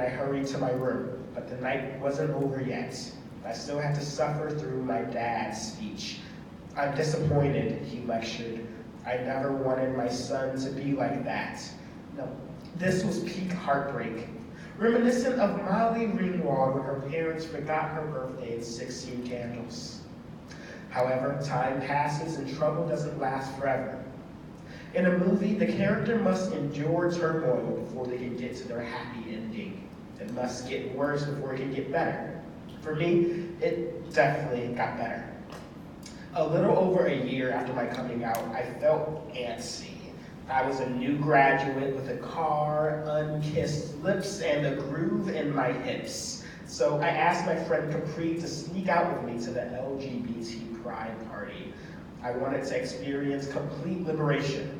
I hurried to my room, but the night wasn't over yet. I still had to suffer through my dad's speech. "I'm disappointed," he lectured. "I never wanted my son to be like that." No, this was peak heartbreak. Reminiscent of Molly Ringwald when her parents forgot her birthday in 16 candles. However, time passes and trouble doesn't last forever. In a movie, the character must endure turmoil before they can get to their happy ending. It must get worse before it can get better. For me, it definitely got better. A little over a year after my coming out, I felt antsy. I was a new graduate with a car, unkissed lips, and a groove in my hips. So I asked my friend Capri to sneak out with me to the LGBT pride party. I wanted to experience complete liberation.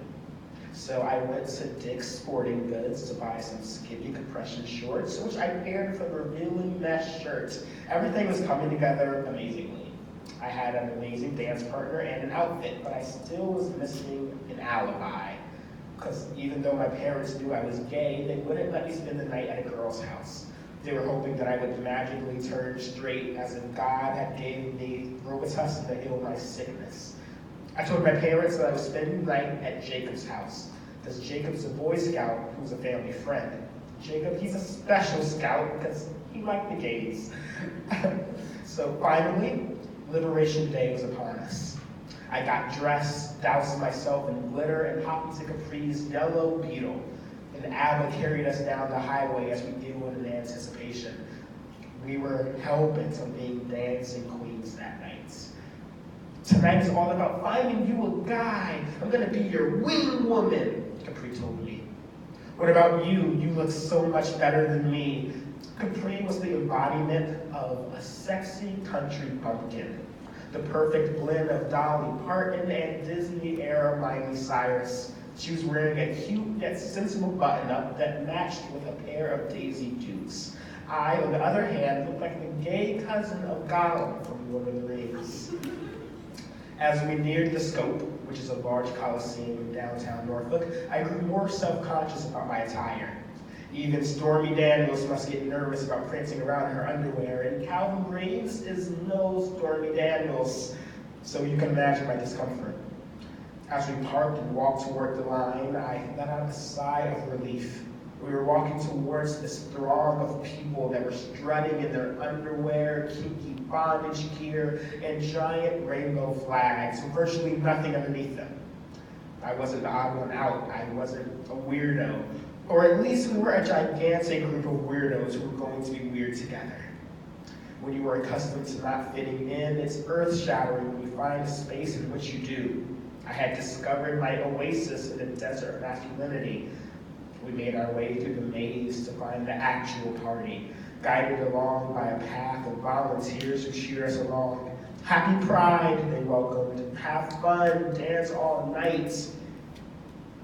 So I went to Dick's Sporting Goods to buy some skimpy compression shorts, which I paired for the revealing mesh shirt. Everything was coming together amazingly. I had an amazing dance partner and an outfit, but I still was missing an alibi. Because even though my parents knew I was gay, they wouldn't let me spend the night at a girl's house. They were hoping that I would magically turn straight, as if God had gave me Robitussin to heal my sickness. I told my parents that I was spending the night at Jacob's house, because Jacob's a Boy Scout who's a family friend. Jacob, he's a special scout because he liked the gays. So finally, Liberation Day was upon us. I got dressed, doused myself in glitter, and hopped into Capri's yellow Beetle. And Abba carried us down the highway as we giggled in anticipation. We were hell-bent on being dancing queens that night. "Tonight is all about finding you a guy. I'm gonna be your wing woman," Capri told me. "What about you? You look so much better than me." Capri was the embodiment of a sexy country bumpkin, the perfect blend of Dolly Parton and Disney-era Miley Cyrus. She was wearing a cute yet sensible button-up that matched with a pair of Daisy Dukes. I, on the other hand, looked like the gay cousin of Gollum from Lord of the Rings. As we neared the Scope, which is a large coliseum in downtown Norfolk, I grew more self-conscious about my attire. Even Stormy Daniels must get nervous about prancing around in her underwear, and Calvin Graves is no Stormy Daniels, so you can imagine my discomfort. As we parked and walked toward the line, I let out a sigh of relief. We were walking towards this throng of people that were strutting in their underwear, kinky bondage gear, and giant rainbow flags with virtually nothing underneath them. I wasn't the odd one out. I wasn't a weirdo. Or at least we were a gigantic group of weirdos who were going to be weird together. When you are accustomed to not fitting in, it's earth-shattering when you find a space in which you do. I had discovered my oasis in the desert of masculinity. We made our way through the maze to find the actual party, guided along by a path of volunteers who cheered us along. "Happy Pride," they welcomed. "Have fun, dance all night."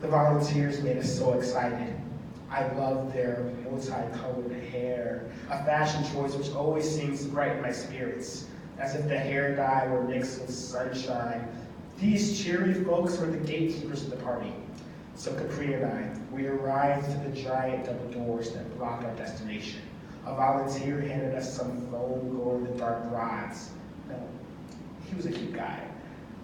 The volunteers made us so excited. I loved their multicolored hair, a fashion choice which always seems to brighten my spirits, as if the hair dye were mixed with sunshine. These cheery folks were the gatekeepers of the party. So Capri and I, we arrived to the giant double doors that blocked our destination. A volunteer handed us some foam glow-in-the-dark rods. No, he was a cute guy,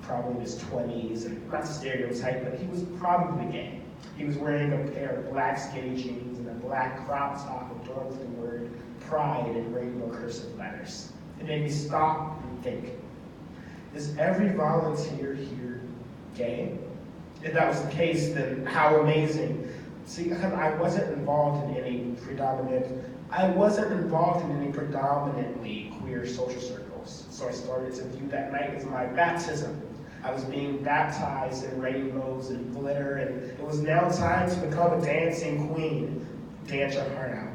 probably in his 20s, and not to stereotype, but he was probably gay. He was wearing a pair of black skinny jeans and a black crop top adorned with the word Pride in rainbow cursive letters. It made me stop and think, is every volunteer here gay? If that was the case, then how amazing. See, because I wasn't involved in any predominantly queer social circles. So I started to view that night as my baptism. I was being baptized in rainbows and glitter, and it was now time to become a dancing queen. Dance your heart out.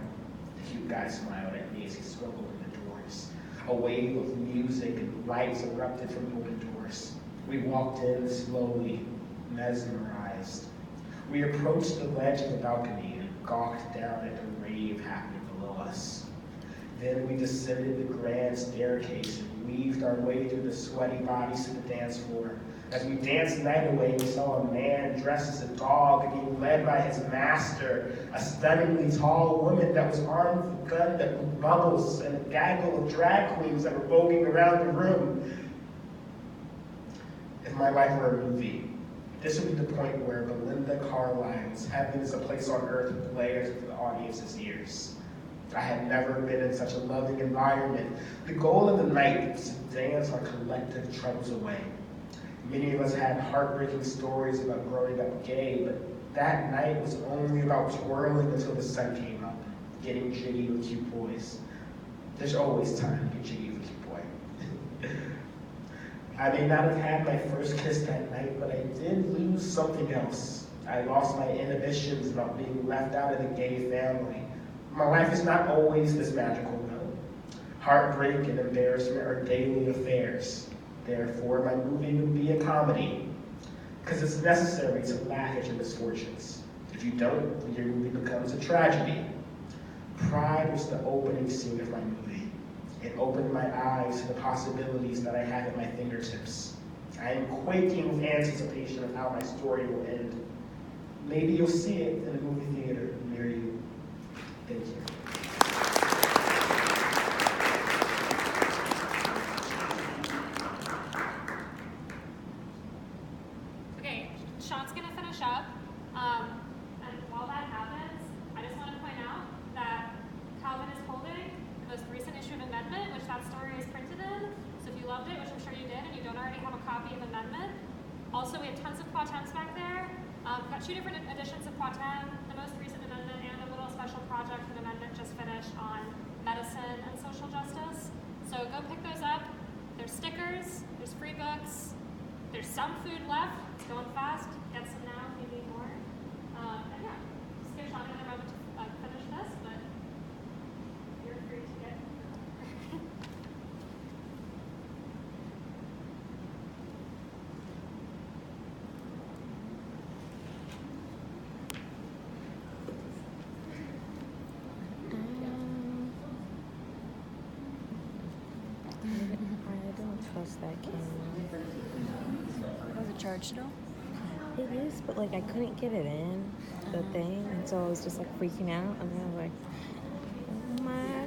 The cute guy smiled at me as he swung open the doors. A wave of music and lights erupted from open doors. We walked in slowly, mesmerized. We approached the ledge of the balcony and gawked down at the rave happening below us. Then we descended the grand staircase and weaved our way through the sweaty bodies to the dance floor. As we danced night away, we saw a man dressed as a dog being led by his master, a stunningly tall woman that was armed with a gun that blew bubbles, and a gaggle of drag queens that were voguing around the room. If my life were a movie, this would be the point where Belinda Carlisle's Heaven is a Place on Earth blares into the audience's ears. I had never been in such a loving environment. The goal of the night was to dance our collective troubles away. Many of us had heartbreaking stories about growing up gay, but that night was only about twirling until the sun came up, getting jiggy with cute boys. There's always time to get jiggy with a cute boy. I may not have had my first kiss that night, but I did lose something else. I lost my inhibitions about being left out of the gay family. My life is not always this magical, though. Heartbreak and embarrassment are daily affairs. Therefore, my movie would be a comedy, because it's necessary to laugh at your misfortunes. If you don't, your movie becomes a tragedy. Pride was the opening scene of my movie. It opened my eyes to the possibilities that I have at my fingertips. I am quaking with anticipation of how my story will end. Maybe you'll see it in a movie theater near you. Thank you. Okay, Sean's gonna finish up. And while that happens, I just want to point out that Calvin is holding the most recent issue of Amendment, which that story is printed in. So if you loved it, which I'm sure you did, and you don't already have a copy of Amendment, also we have tons of Poitems back there. We've got 2 different editions of Poitem, the most recent Amendment and a little special project that Amendment just finished on medicine and social justice. So go pick those up. There's stickers, there's free books, there's some food left. It's going fast. Get some now if you need more. And yeah, just give Sean another moment to finish this, but you're free to get. I don't trust that camera. Was it charged though? It is, but like I couldn't get it in the thing, and so I was just like freaking out, and then I was like, oh my